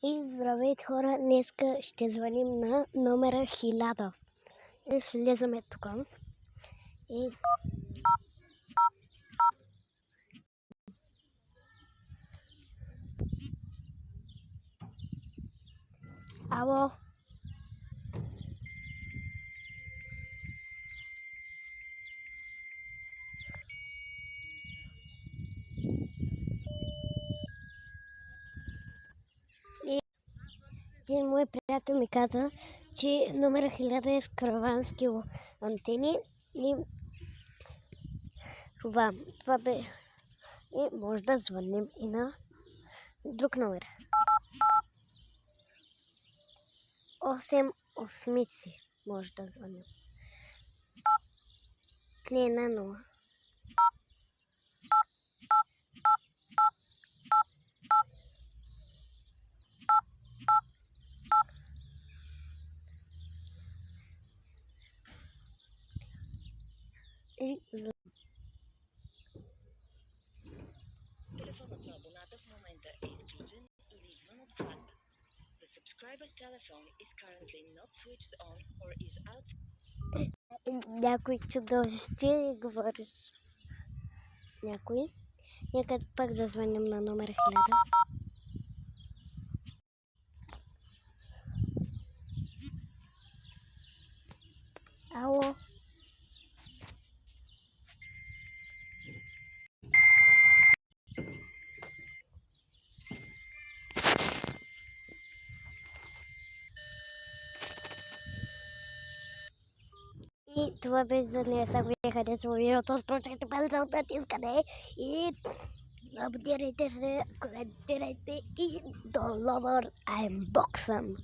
И здравейте хора, днеска ще звъним на номера 1000. И слизаме тук. И... Ало? И един мой приятел ми каза, че номера 1000 е с каравански антени и това бе. И може да звъним и на друг номер. 8 осмици може да звъним. Не, на 0. И Телефонът на абоната в момента е изключен или извън обхват. The subscriber's telephone is currently not switched on or is out. някой чудовище говориш. Някой. Нека пак да звъним на номер 1000. Ало? И това бе за днес. Ако ви е харесало видеото, стручайте палеца от натискане и абонирайте се, коментирайте и до Lover I'm Boxen.